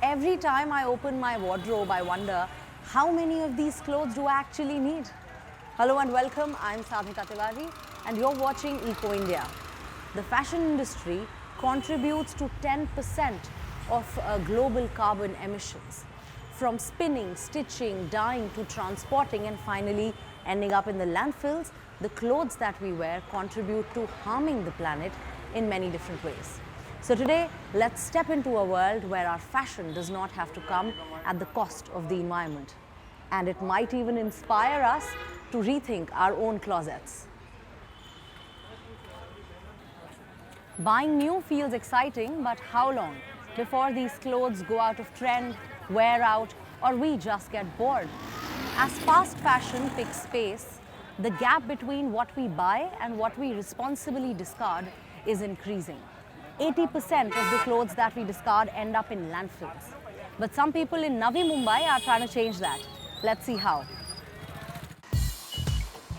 Every time I open my wardrobe, I wonder how many of these clothes do I actually need? Hello and welcome, I'm Sadhika Tiwari and you're watching Eco India. The fashion industry contributes to 10% of global carbon emissions. From spinning, stitching, dyeing to transporting and finally ending up in the landfills, the clothes that we wear contribute to harming the planet in many different ways. So today, let's step into a world where our fashion does not have to come at the cost of the environment. And it might even inspire us to rethink our own closets. Buying new feels exciting, but how long before these clothes go out of trend, wear out, or we just get bored? As fast fashion picks space, the gap between what we buy and what we responsibly discard is increasing. 80% of the clothes that we discard end up in landfills. But some people in Navi Mumbai are trying to change that. Let's see how.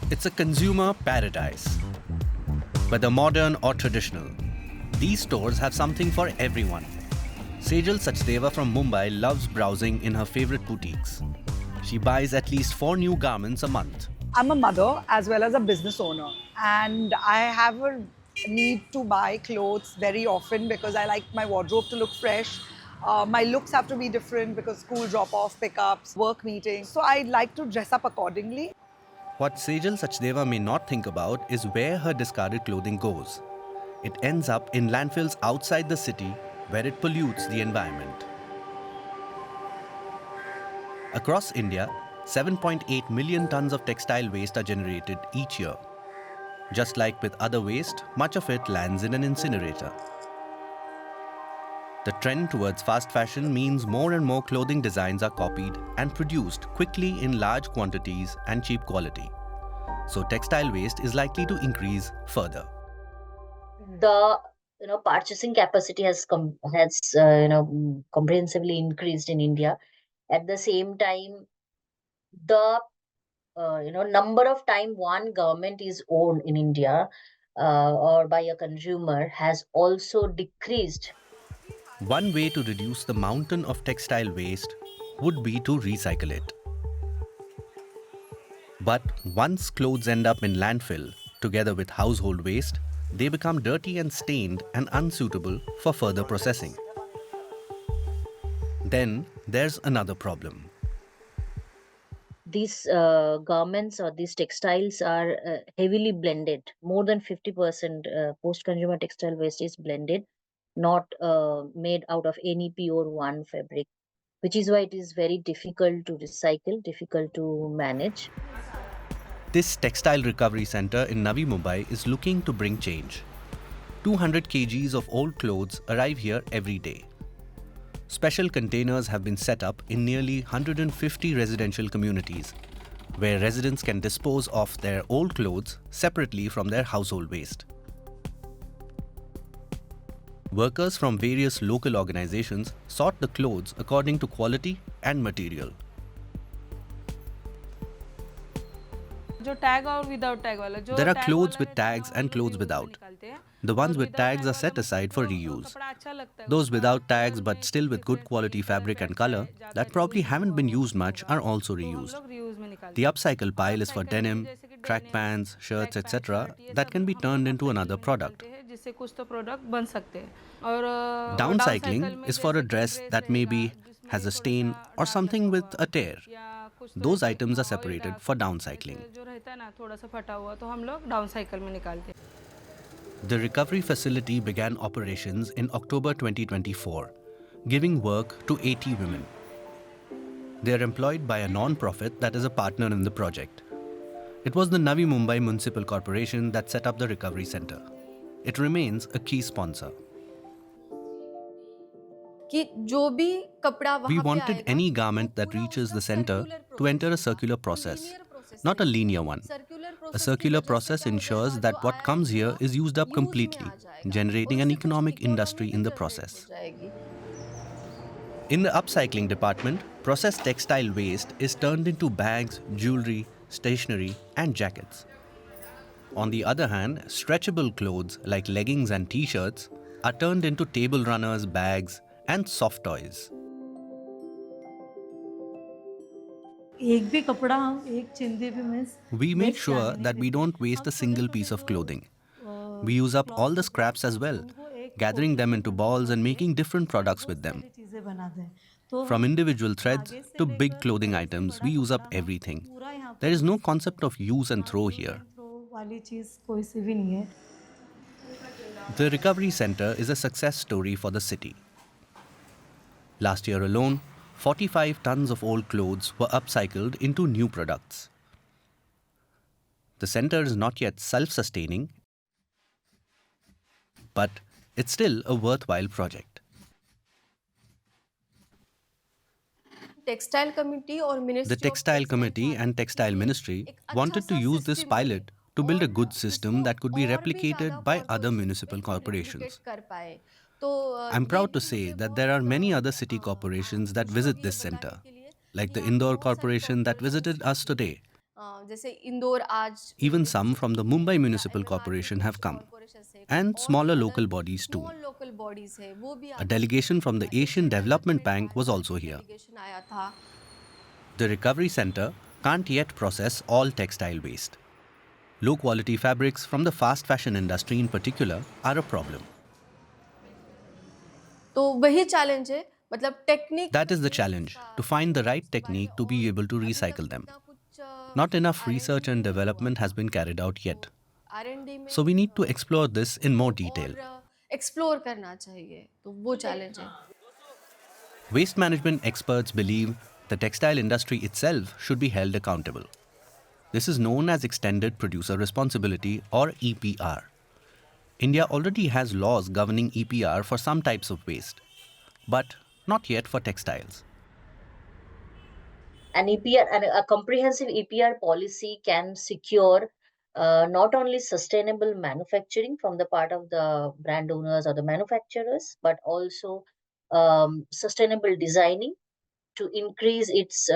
It's a consumer paradise. Whether modern or traditional, these stores have something for everyone. Sejal Sachdeva from Mumbai loves browsing in her favorite boutiques. She buys at least 4 new garments a month. I'm a mother as well as a business owner, and I have a need to buy clothes very often because I like my wardrobe to look fresh. My looks have to be different because school drop-off, pickups, work meetings. So I like to dress up accordingly. What Sejal Sachdeva may not think about is where her discarded clothing goes. It ends up in landfills outside the city where it pollutes the environment. Across India, 7.8 million tons of textile waste are generated each year. Just like with other waste, much of it lands in an incinerator. The trend towards fast fashion means more and more clothing designs are copied and produced quickly in large quantities and cheap quality. So textile waste is likely to increase further. The purchasing capacity has comprehensively increased in India. At the same time, the number of time one garment is owned in India or by a consumer has also decreased. One way to reduce the mountain of textile waste would be to recycle it. But once clothes end up in landfill, together with household waste, they become dirty and stained and unsuitable for further processing. Then there's another problem. These garments or these textiles are heavily blended. More than 50% post-consumer textile waste is blended, not made out of any pure one fabric, which is why it is very difficult to recycle, difficult to manage. This textile recovery center in Navi Mumbai is looking to bring change. 200 kgs of old clothes arrive here every day. Special containers have been set up in nearly 150 residential communities, where residents can dispose of their old clothes separately from their household waste. Workers from various local organizations sort the clothes according to quality and material. There are clothes with tags and clothes without. The ones with tags are set aside for reuse. Those without tags but still with good quality fabric and color that probably haven't been used much are also reused. The upcycle pile is for denim, track pants, shirts, etc. that can be turned into another product. Downcycling is for a dress that maybe has a stain or something with a tear. Those items are separated for downcycling. The recovery facility began operations in October 2024, giving work to 80 women. They are employed by a non-profit that is a partner in the project. It was the Navi Mumbai Municipal Corporation that set up the recovery center. It remains a key sponsor. We wanted any garment that reaches the center to enter a circular process, not a linear one. A circular process ensures that what comes here is used up completely, generating an economic industry in the process. In the upcycling department, processed textile waste is turned into bags, jewelry, stationery, and jackets. On the other hand, stretchable clothes like leggings and t-shirts are turned into table runners, bags, and soft toys. एक भी कपड़ा हम एक चिंदी भी miss We make waste sure जाने नहीं that we देते. don't waste हम a छोटे single छोटे piece of जो clothing. We use up all clothes the होते हैं scraps as well, उनको एक gathering पोटली them में into कंटेन balls and करके making different उससे products बहुत with them. सारी चीज़ें बनाते हैं. तो From हम individual threads धागे से to big लेकर clothing बड़े से items, बड़ा we use up कपड़ा हम everything. पूरा यहाँ There पर is no यूज़ concept करते हैं. of use and यहाँ throw use here. And throw वाली चीज़ कोई सी भी नहीं है. The recovery center is a success story for the city. Last year alone, 45 tons of old clothes were upcycled into new products. The center is not yet self-sustaining, but it's still a worthwhile project. Textile committee और The ministry of Textile Committee Bharat and के Textile लिए Ministry एक अच्छा wanted to सा use this system बने pilot to build a और good system इसको that could be और भी ज़्यादा replicated by other corporations municipal में corporations. replicate कर पाए. तो I'm ये proud to भी say मुझे that there are बहुत many other city corporations that खुशी visit होगी ये this center, बताने के लिए like कि the यहाँ Indore बहुत सारी Corporation that corporations visited us हैं. today. जैसे इंदौर आज Even visit some from the की है, Mumbai या Municipal MMR के Corporation कुछ have come, corporations है, and और smaller भी local other bodies too. small local bodies है, वो भी A आते हैं. delegation from the Asian Development Bank was का also here. delegation आया था. The recovery center can't yet process all textile waste. Low quality fabrics from the fast fashion industry in particular are a problem. तो वही challenge है, मतलब technique. That is the challenge, to find the right technique to be able to recycle them. Not enough research and development has been carried out yet. So we need to explore this in more detail. Explore करना चाहिए, तो वो challenge है. Waste management experts believe the textile industry itself should be held accountable. This is known as Extended Producer Responsibility, or EPR. India already has laws governing EPR for some types of waste, but not yet for textiles. An EPR and a comprehensive EPR policy can secure not only sustainable manufacturing from the part of the brand owners or the manufacturers, but also sustainable designing to increase its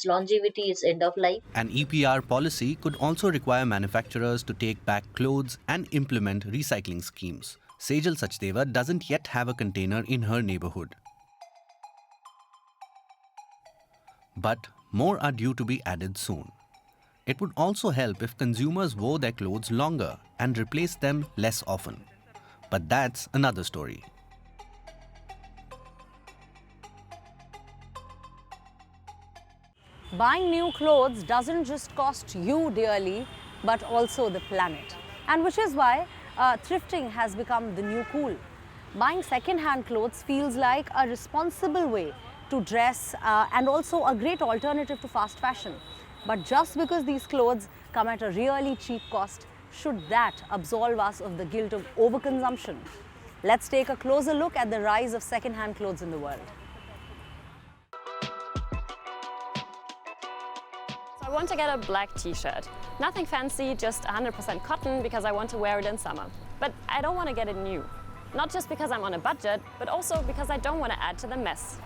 longevity, its end of life. An EPR policy could also require manufacturers to take back clothes and implement recycling schemes. Sejal Sachdeva doesn't yet have a container in her neighborhood. But more are due to be added soon. It would also help if consumers wore their clothes longer and replaced them less often. But that's another story. Buying new clothes doesn't just cost you dearly, but also the planet. And which is why thrifting has become the new cool. Buying second-hand clothes feels like a responsible way to dress and also a great alternative to fast fashion. But just because these clothes come at a really cheap cost, should that absolve us of the guilt of overconsumption? Let's take a closer look at the rise of second-hand clothes in the world. I want to get a black t-shirt. Nothing fancy, just 100% cotton because I want to wear it in summer. But I don't want to get it new. Not just because I'm on a budget, but also because I don't want to add to the mess.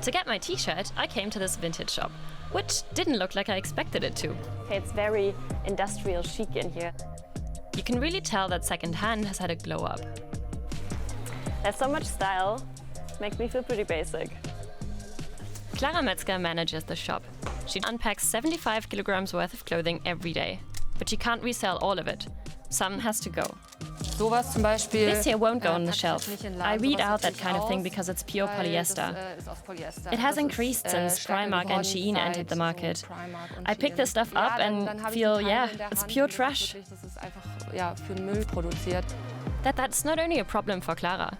To get my t-shirt, I came to this vintage shop, which didn't look like I expected it to. Okay, it's very industrial chic in here. You can really tell that second-hand has had a glow up. There's so much style, makes me feel pretty basic. Clara Metzger manages the shop. She unpacks 75 kilograms worth of clothing every day, but she can't resell all of it. Some has to go. Sowas zum Beispiel. This here won't go on the packe ich shelf. nicht in den I Laden, read sowas out setze that ich kind of thing aus, because it's pure weil polyester. Das, ist aus Polyester. It has Das increased ist, since stärker Primark and geworden Shein entered the seit so market. Primark und I pick Shein. this stuff Ja, up dann and habe ich feel, die Teile yeah, in der it's Hand pure und das trash. wirklich, das ist einfach ja, für den Müll produziert. That's not only a problem for Clara.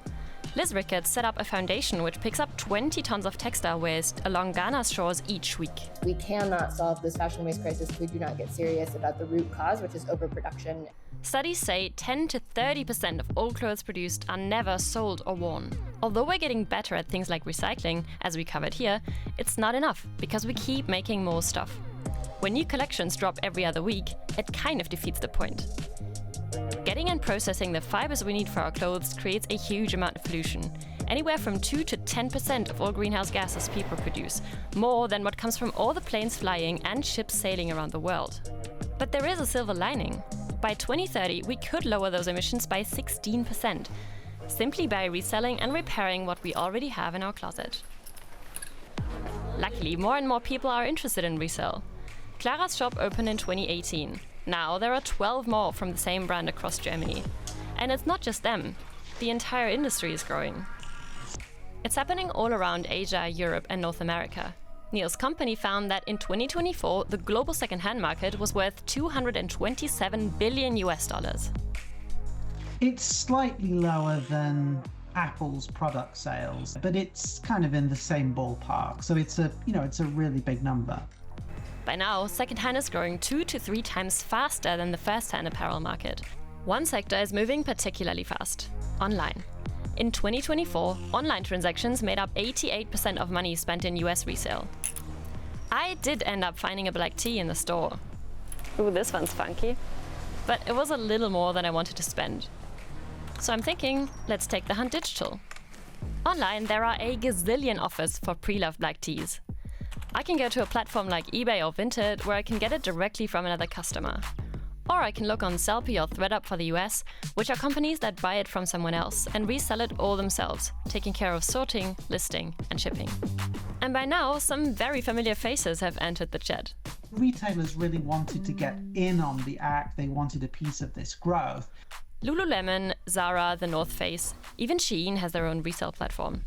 Liz Ricketts set up a foundation which picks up 20 tons of textile waste along Ghana's shores each week. We cannot solve this fashion waste crisis if we do not get serious about the root cause, which is overproduction. Studies say 10 to 30% of all clothes produced are never sold or worn. Although we're getting better at things like recycling, as we covered here, it's not enough because we keep making more stuff. When new collections drop every other week, it kind of defeats the point. Getting and processing the fibers we need for our clothes creates a huge amount of pollution. Anywhere from 2 to 10% of all greenhouse gases people produce, more than what comes from all the planes flying and ships sailing around the world. But there is a silver lining. By 2030, we could lower those emissions by 16%, simply by reselling and repairing what we already have in our closet. Luckily, more and more people are interested in resale. Clara's shop opened in 2018. Now there are 12 more from the same brand across Germany. And it's not just them. The entire industry is growing. It's happening all around Asia, Europe, and North America. Neil's company found that in 2024, the global second-hand market was worth $227 billion US. It's slightly lower than Apple's product sales, but it's kind of in the same ballpark. So it's a really big number. By now, second-hand is growing 2 to 3 times faster than the first-hand apparel market. One sector is moving particularly fast: online. In 2024, online transactions made up 88% of money spent in US resale. I did end up finding a black tea in the store. Ooh, this one's funky. But it was a little more than I wanted to spend. So I'm thinking, let's take the hunt digital. Online, there are a gazillion offers for pre-loved black teas. I can go to a platform like eBay or Vinted where I can get it directly from another customer. Or I can look on Sellpy or ThreadUp for the US, which are companies that buy it from someone else and resell it all themselves, taking care of sorting, listing, and shipping. And by now, some very familiar faces have entered the chat. Retailers really wanted to get in on the act. They wanted a piece of this growth. Lululemon, Zara, The North Face, even Shein has their own resale platform.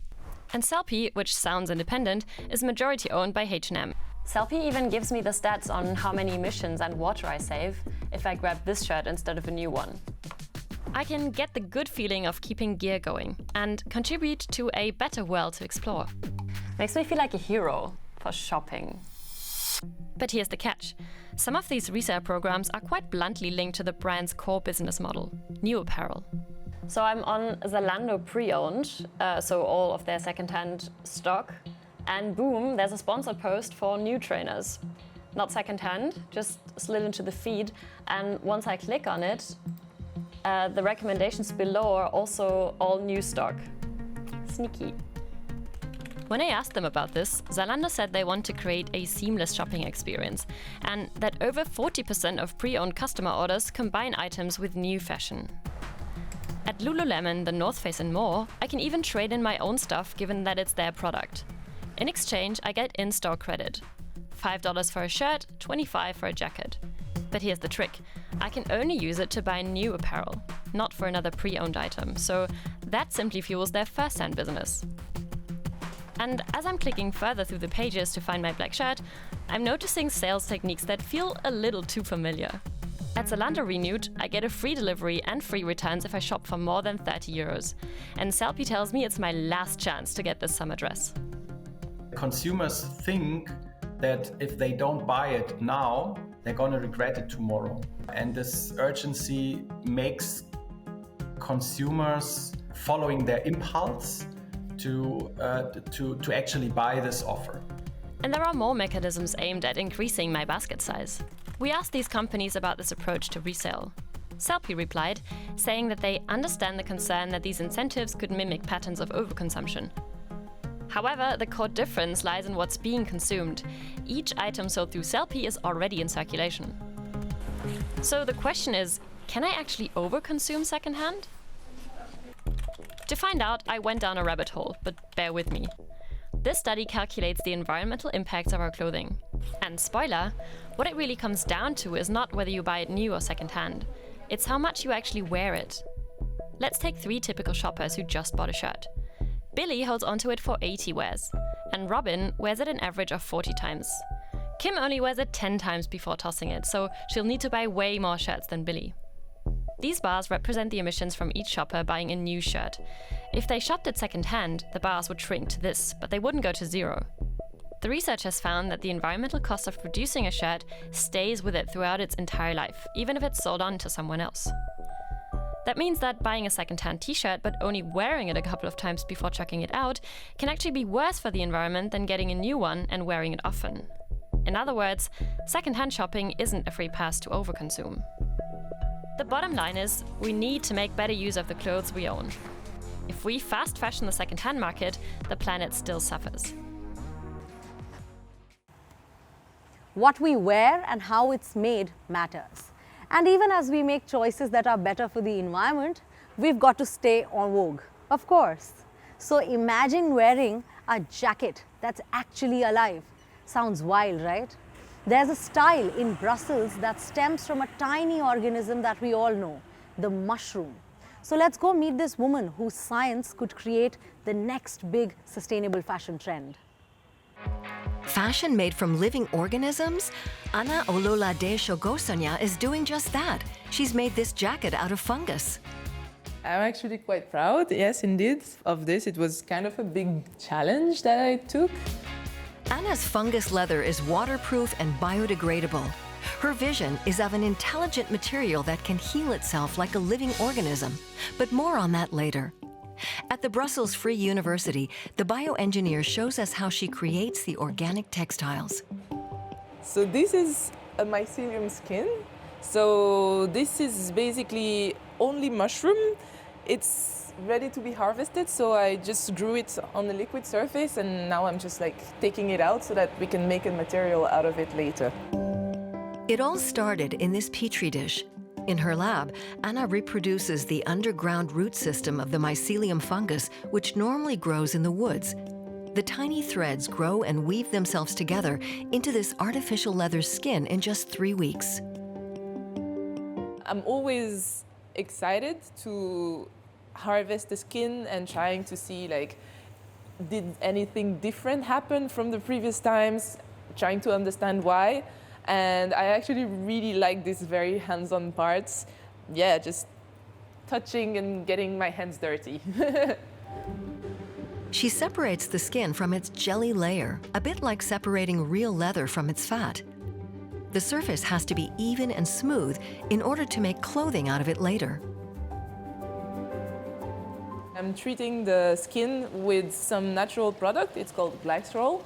And Sellpy, which sounds independent, is majority owned by H&M. Sellpy even gives me the stats on how many emissions and water I save if I grab this shirt instead of a new one. I can get the good feeling of keeping gear going and contribute to a better world to explore. Makes me feel like a hero for shopping. But here's the catch. Some of these resale programs are quite bluntly linked to the brand's core business model, new apparel. So I'm on Zalando pre-owned, so all of their second-hand stock. And boom, there's a sponsored post for new trainers. Not second-hand, just slid into the feed. And once I click on it, the recommendations below are also all new stock. Sneaky. When I asked them about this, Zalando said they want to create a seamless shopping experience and that over 40% of pre-owned customer orders combine items with new fashion. At Lululemon, The North Face and more, I can even trade in my own stuff given that it's their product. In exchange, I get in-store credit. $5 for a shirt, $25 for a jacket. But here's the trick. I can only use it to buy new apparel, not for another pre-owned item, so that simply fuels their first-hand business. And as I'm clicking further through the pages to find my black shirt, I'm noticing sales techniques that feel a little too familiar. At Zalando Renewed, I get a free delivery and free returns if I shop for more than 30 euros. And Sellpy tells me it's my last chance to get this summer dress. Consumers think that if they don't buy it now, they're going to regret it tomorrow. And this urgency makes consumers following their impulse to actually buy this offer. And there are more mechanisms aimed at increasing my basket size. We asked these companies about this approach to resale. Sellpy replied, saying that they understand the concern that these incentives could mimic patterns of overconsumption. However, the core difference lies in what's being consumed. Each item sold through Sellpy is already in circulation. So the question is, can I actually overconsume secondhand? To find out, I went down a rabbit hole, but bear with me. This study calculates the environmental impacts of our clothing. And spoiler, what it really comes down to is not whether you buy it new or secondhand. It's how much you actually wear it. Let's take 3 typical shoppers who just bought a shirt. Billy holds onto it for 80 wears, and Robin wears it an average of 40 times. Kim only wears it 10 times before tossing it, so she'll need to buy way more shirts than Billy. These bars represent the emissions from each shopper buying a new shirt. If they shopped it second-hand, the bars would shrink to this, but they wouldn't go to 0. The research has found that the environmental cost of producing a shirt stays with it throughout its entire life, even if it's sold on to someone else. That means that buying a second-hand t-shirt but only wearing it a couple of times before chucking it out can actually be worse for the environment than getting a new one and wearing it often. In other words, second-hand shopping isn't a free pass to overconsume. The bottom line is, we need to make better use of the clothes we own. If we fast fashion the second-hand market, the planet still suffers. What we wear and how it's made matters. And even as we make choices that are better for the environment, we've got to stay en vogue, of course. So imagine wearing A jacket that's actually alive. Sounds wild, right? There's a style in Brussels that stems from a tiny organism that we all know, the mushroom. So let's go meet this woman whose science could create the next big sustainable fashion trend. Fashion made from living organisms? Ana Ololade Shogosonya is doing just that. She's made this jacket out of fungus. I'm actually quite proud, yes, indeed, of this. It was kind of a big challenge that I took. Anna's fungus leather is waterproof and biodegradable. Her vision is of an intelligent material that can heal itself like a living organism. But more on that later. At the Brussels Free University, the bioengineer shows us how she creates the organic textiles. So this is a mycelium skin. So this is basically only mushroom. It's ready to be harvested, so I just grew it on a liquid surface, and now I'm just like taking it out so that we can make a material out of it later. It all started in this petri dish. In her lab, Anna reproduces the underground root system of the mycelium fungus, which normally grows in the woods. The tiny threads grow and weave themselves together into this artificial leather skin in just 3 weeks. I'm always excited to harvest the skin and trying to see, like, did anything different happen from the previous times, trying to understand why. And I actually really like these very hands-on parts. Yeah, just touching and getting my hands dirty. She separates the skin from its jelly layer, a bit like separating real leather from its fat. The surface has to be even and smooth in order to make clothing out of it later. I'm treating the skin with some natural product, it's called glycerol,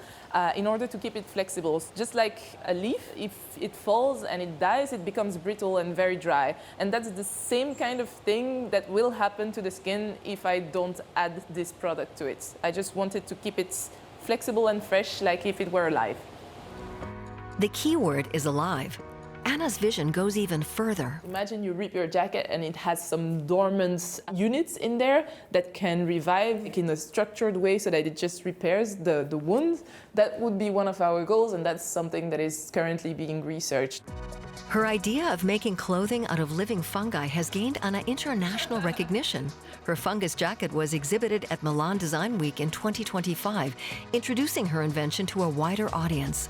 in order to keep it flexible. Just like a leaf, if it falls and it dies, it becomes brittle and very dry. And that's the same kind of thing that will happen to the skin if I don't add this product to it. I just wanted to keep it flexible and fresh, like if it were alive. The key word is alive. Anna's vision goes even further. Imagine you rip your jacket and it has some dormant units in there that can revive in a structured way so that it just repairs the wound. That would be one of our goals, and that's something that is currently being researched. Her idea of making clothing out of living fungi has gained Anna international recognition. Her fungus jacket was exhibited at Milan Design Week in 2025, introducing her invention to a wider audience.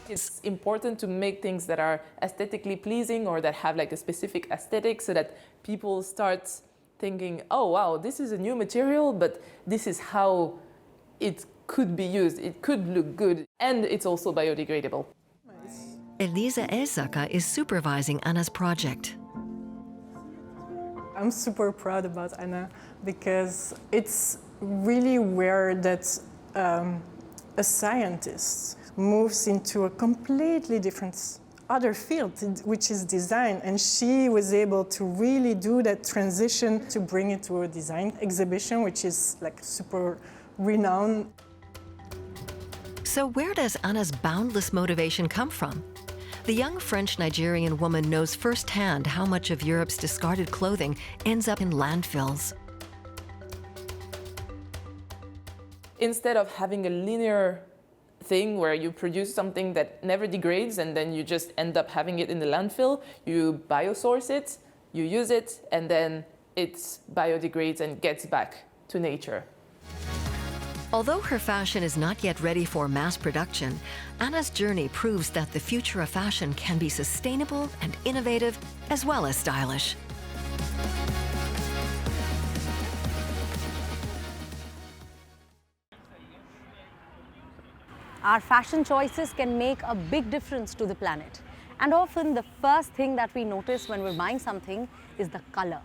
It's important to make things that are aesthetically pleasing or that have like a specific aesthetic so that people start thinking, oh wow, this is a new material, but this is how it could be used. It could look good, and it's also biodegradable. Elisa Elsaka is supervising Anna's project. I'm super proud about Anna because it's really rare that a scientist moves into a completely different other field, which is design. And she was able to really do that transition to bring it to a design exhibition, which is like super renowned. So where does Anna's boundless motivation come from? The young French-Nigerian woman knows firsthand how much of Europe's discarded clothing ends up in landfills. Instead of having a linear thing where you produce something that never degrades and then you just end up having it in the landfill, you biosource it, you use it, and then it biodegrades and gets back to nature. Although her fashion is not yet ready for mass production, Anna's journey proves that the future of fashion can be sustainable and innovative, as well as stylish. Our fashion choices can make a big difference to the planet. And often the first thing that we notice when we're buying something is the color.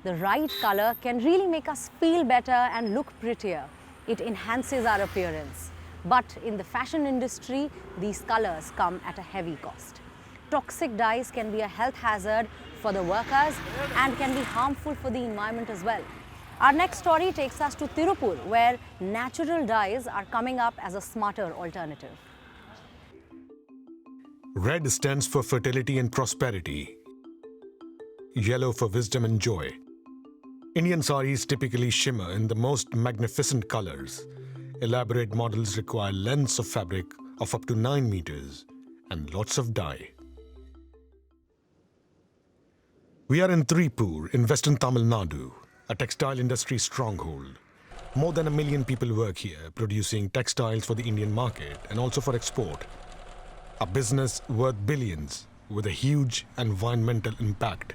The right color can really make us feel better and look prettier. It enhances our appearance. But in the fashion industry, these colors come at a heavy cost. Toxic dyes can be a health hazard for the workers and can be harmful for the environment as well. Our next story takes us to Tirupur, where natural dyes are coming up as a smarter alternative. Red stands for fertility and prosperity. Yellow for wisdom and joy. Indian saris typically shimmer in the most magnificent colors. elaborate models require lengths of fabric of up to 9 meters and lots of dye. We are in Tripur in western Tamil Nadu, a textile industry stronghold. More than 1 million people work here, producing textiles for the Indian market and also for export. A business worth billions with a huge environmental impact.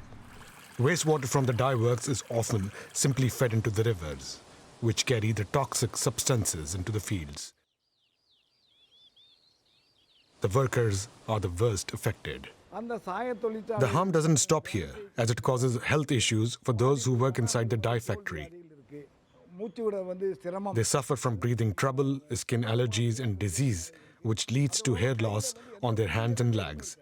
Wastewater from the dye works is often simply fed into the rivers, which carry the toxic substances into the fields. The workers are the worst affected. The harm doesn't stop here, as it causes health issues for those who work inside the dye factory. They suffer from breathing trouble, skin allergies, and disease, which leads to hair loss on their hands and legs.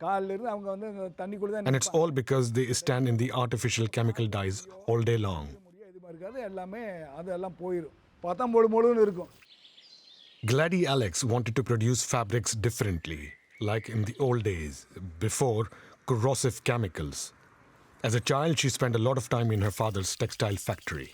And it's all because they stand in the artificial chemical dyes all day long. Gladys Alex wanted to produce fabrics differently, like in the old days, before corrosive chemicals. As a child, she spent a lot of time in her father's textile factory.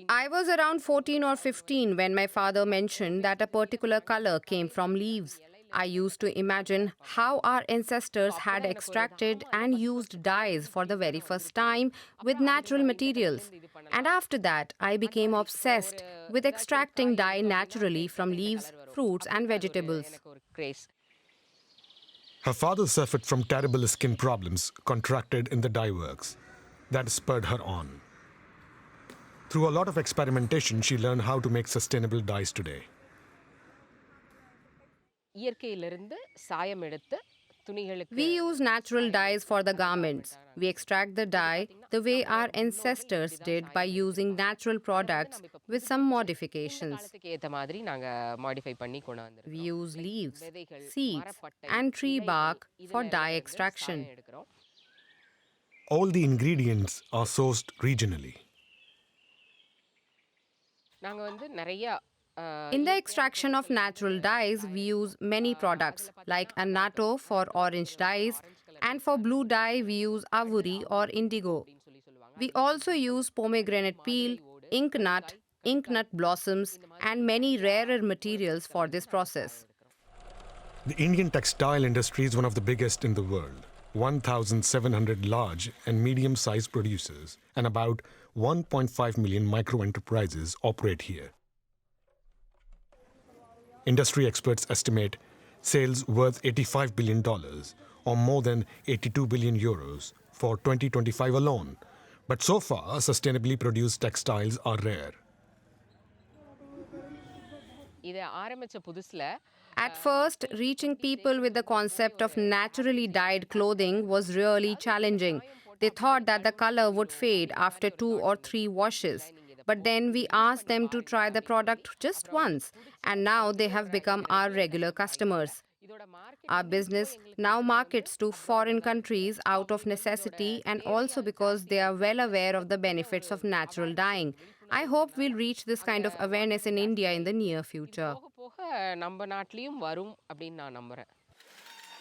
I was around 14 or 15 when my father mentioned that a particular color came from leaves. I used to imagine how our ancestors had extracted and used dyes for the very first time with natural materials. And after that, I became obsessed with extracting dye naturally from leaves, fruits, and vegetables. Her father suffered from terrible skin problems contracted in the dye works. That spurred her on. Through a lot of experimentation, she learned how to make sustainable dyes today. We use natural dyes for the garments. We extract the dye the way our ancestors did by using natural products with some modifications. We use leaves, seeds, and tree bark for dye extraction. All the ingredients are sourced regionally. In the extraction of natural dyes, we use many products like annatto for orange dyes, and for blue dye we use avuri or indigo. We also use pomegranate peel, ink nut blossoms, and many rarer materials for this process. The Indian textile industry is one of the biggest in the world. 1,700 large and medium-sized producers and about 1.5 million micro-enterprises operate here. Industry experts estimate sales worth $85 billion, or more than 82 billion euros, for 2025 alone. But so far, sustainably produced textiles are rare. At first, reaching people with the concept of naturally dyed clothing was really challenging. They thought that the color would fade after 2 or 3 washes. But then we asked them to try the product just once, and now they have become our regular customers. Our business now markets to foreign countries out of necessity and also because they are well aware of the benefits of natural dyeing. I hope we'll reach this kind of awareness in India in the near future.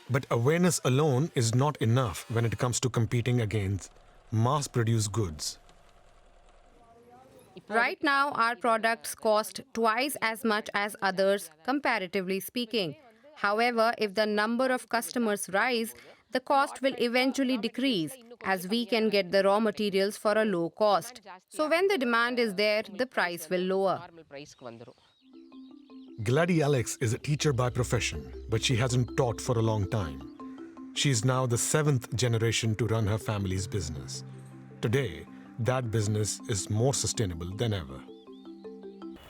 But awareness alone is not enough when it comes to competing against mass-produced goods. Right now, our products cost twice as much as others, comparatively speaking. However, if the number of customers rise, the cost will eventually decrease as we can get the raw materials for a low cost. So when the demand is there, the price will lower. Gladys Alex is a teacher by profession, but she hasn't taught for a long time. She is now the 7th generation to run her family's business. Today, that business is more sustainable than ever.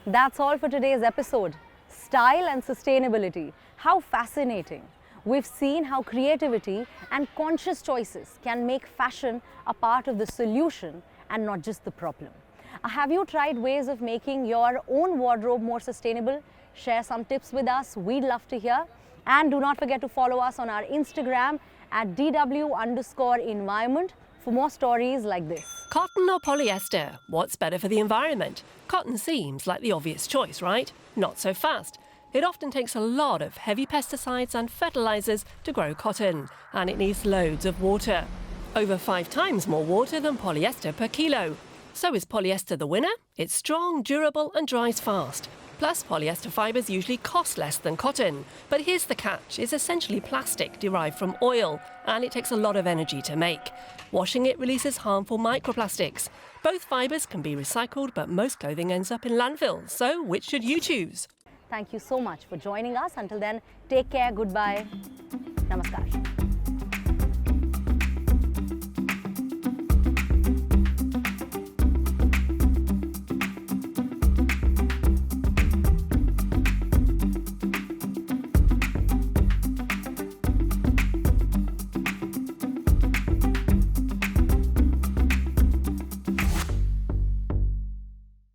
That's all for today's episode. Style and sustainability. How fascinating. We've seen how creativity and conscious choices can make fashion a part of the solution and not just the problem. Have you tried ways of making your own wardrobe more sustainable? Share some tips with us. We'd love to hear. And do not forget to follow us on our Instagram at DW_environment for more stories like this. Cotton or polyester? What's better for the environment? Cotton seems like the obvious choice, right? Not so fast. It often takes a lot of heavy pesticides and fertilizers to grow cotton, and it needs loads of water. Over 5 times more water than polyester per kilo. So is polyester the winner? It's strong, durable and dries fast. Plus, polyester fibres usually cost less than cotton. But here's the catch. It's essentially plastic derived from oil, and it takes a lot of energy to make. Washing it releases harmful microplastics. Both fibres can be recycled, but most clothing ends up in landfills. So which should you choose? Thank you so much for joining us. Until then, take care, goodbye, namaskar.